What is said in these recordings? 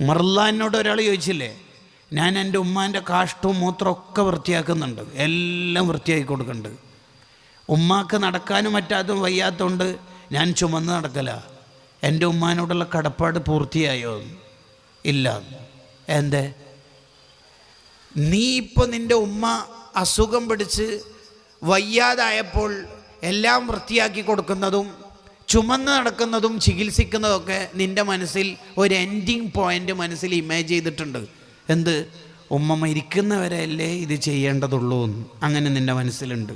മർലാനോട് ഒരാൾ ചോദിച്ചില്ലേ, ഞാൻ എൻ്റെ ഉമ്മാൻ്റെ കാഷ്ടവും മൂത്രമൊക്കെ വൃത്തിയാക്കുന്നുണ്ട്, എല്ലാം വൃത്തിയാക്കി കൊടുക്കുന്നുണ്ട്. ഉമ്മാക്ക് നടക്കാനും മറ്റാത്തും വയ്യാത്തതുകൊണ്ട് ഞാൻ ചുമന്ന് നടക്കല. എൻ്റെ ഉമ്മാനോടുള്ള കടപ്പാട് പൂർത്തിയായോ? ഇല്ല. എന്തേ? നീ ഇപ്പോൾ നിൻ്റെ ഉമ്മ അസുഖം പിടിച്ച് വയ്യാതായപ്പോൾ എല്ലാം വൃത്തിയാക്കി കൊടുക്കുന്നതും ചുമന്ന് നടക്കുന്നതും ചികിത്സിക്കുന്നതൊക്കെ നിൻ്റെ മനസ്സിൽ ഒരു എൻഡിങ് പോയിൻ്റ് മനസ്സിൽ ഇമേജ് ചെയ്തിട്ടുണ്ട്. എന്ത്? ഉമ്മ മരിക്കുന്നവരെ അല്ലേ ഇത് ചെയ്യേണ്ടതുള്ളൂ എന്ന്. അങ്ങനെ നിൻ്റെ മനസ്സിലുണ്ട്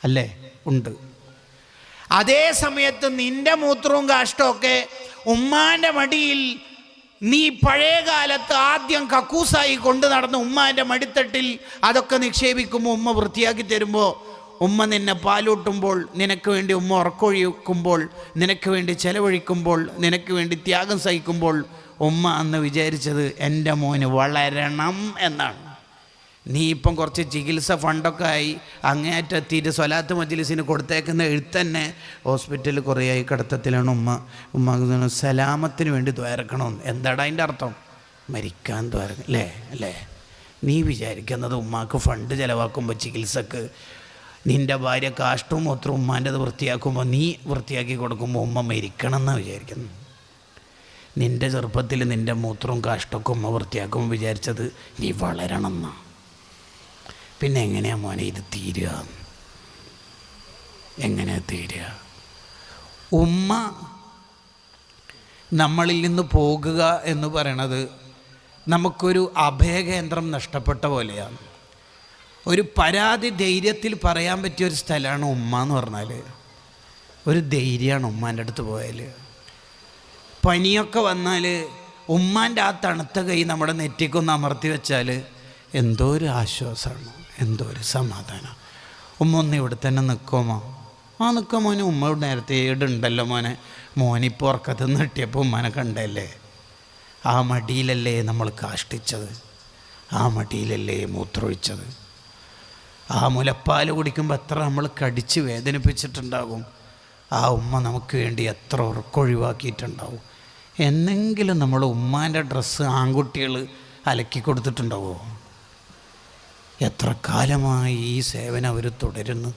അല്ലേ? ഉണ്ട്. അതേ സമയത്ത് നിൻ്റെ മൂത്രവും കാഷ്ടമൊക്കെ ഉമ്മാൻ്റെ മടിയിൽ നീ പഴയ കാലത്ത് ആദ്യം കക്കൂസായി കൊണ്ട് നടന്ന ഉമ്മാൻ്റെ മടിത്തട്ടിൽ അതൊക്കെ നിക്ഷേപിക്കുമ്പോൾ ഉമ്മ വൃത്തിയാക്കി തരുമ്പോൾ, ഉമ്മ നിന്നെ പാലൂട്ടുമ്പോൾ, നിനക്ക് വേണ്ടി ഉമ്മ ഉറക്കൊഴിക്കുമ്പോൾ, നിനക്ക് വേണ്ടി ചെലവഴിക്കുമ്പോൾ, നിനക്ക് വേണ്ടി ത്യാഗം സഹിക്കുമ്പോൾ ഉമ്മ അന്ന് വിചാരിച്ചത് എൻ്റെ മോന് വളരണം എന്നാണ്. നീ ഇപ്പം കുറച്ച് ചികിത്സ ഫണ്ടൊക്കെ ആയി അങ്ങേയറ്റെത്തിയിട്ട് സ്വലാത്ത് മജ്ലിസിന് കൊടുത്തേക്കുന്ന എഴുത്തന്നെ ഹോസ്പിറ്റലിൽ കുറേ ആയി കിടത്തത്തിലാണ്. ഉമ്മ സലാമത്തിന് വേണ്ടി ദ്വാരക്കണമെന്ന്. എന്താടാ അതിൻ്റെ അർത്ഥം? മരിക്കാൻ ദ്വാരക്കണം അല്ലേ? അല്ലേ? നീ വിചാരിക്കുന്നത് ഉമ്മാക്ക് ഫണ്ട് ചിലവാക്കുമ്പോൾ ചികിത്സക്ക് നിൻ്റെ ഭാര്യ കാഷ്ടവും മൂത്രവും ഉമ്മാൻ്റെത് വൃത്തിയാക്കുമ്പോൾ നീ വൃത്തിയാക്കി കൊടുക്കുമ്പോൾ ഉമ്മ മരിക്കണം എന്നാണ് വിചാരിക്കുന്നു. നിൻ്റെ ചെറുപ്പത്തിൽ നിൻ്റെ മൂത്രവും കാഷ്ടമൊക്കെ ഉമ്മ വൃത്തിയാക്കുമ്പോൾ വിചാരിച്ചത് നീ വളരണം എന്നാണ്. പിന്നെ എങ്ങനെയാ മോനെ ഇത് തീരുക? എങ്ങനെയാ തീരുക? ഉമ്മ നമ്മളിൽ നിന്ന് പോകുക എന്ന് പറയണത് നമുക്കൊരു അഭയകേന്ദ്രം നഷ്ടപ്പെട്ട പോലെയാണ്. ഒരു പരാതി ധൈര്യത്തിൽ പറയാൻ പറ്റിയൊരു സ്ഥലമാണ് ഉമ്മ എന്ന് പറഞ്ഞാൽ. ഒരു ധൈര്യമാണ് ഉമ്മാൻ്റെ അടുത്ത് പോയാൽ. പനിയൊക്കെ വന്നാൽ ഉമ്മാൻ്റെ ആ തണുത്ത കൈ നമ്മുടെ നെറ്റിക്കൊന്ന് അമർത്തി വെച്ചാൽ എന്തോ ഒരു ആശ്വാസമാണ്, എന്തോ ഒരു സമാധാനം. ഉമ്മ ഒന്ന് ഇവിടെ തന്നെ നിൽക്കുമോ? ആ നിൽക്കാം മോനെ, ഉമ്മ നേരത്തെ ഏടുണ്ടല്ലോ മോനെ. മോനിപ്പോൾ ഉറക്കത്തിൽ നിന്ന് കിട്ടിയപ്പോൾ ഉമ്മാനെ കണ്ടല്ലേ? ആ മടിയിലല്ലേ നമ്മൾ കാഷ്ടിച്ചത്, ആ മടിയിലല്ലേ മൂത്രമൊഴിച്ചത്. ആ മുലപ്പാൽ കുടിക്കുമ്പോൾ എത്ര നമ്മൾ കടിച്ച് വേദനിപ്പിച്ചിട്ടുണ്ടാകും. ആ ഉമ്മ നമുക്ക് വേണ്ടി എത്ര ഉറക്കൊഴിവാക്കിയിട്ടുണ്ടാവും. എന്നെങ്കിലും നമ്മൾ ഉമ്മാൻ്റെ ഡ്രസ്സ് ആൺകുട്ടികൾ അലക്കി കൊടുത്തിട്ടുണ്ടാവുമോ? എത്ര കാലമായി ഈ സേവനം അവർ തുടരുന്നു.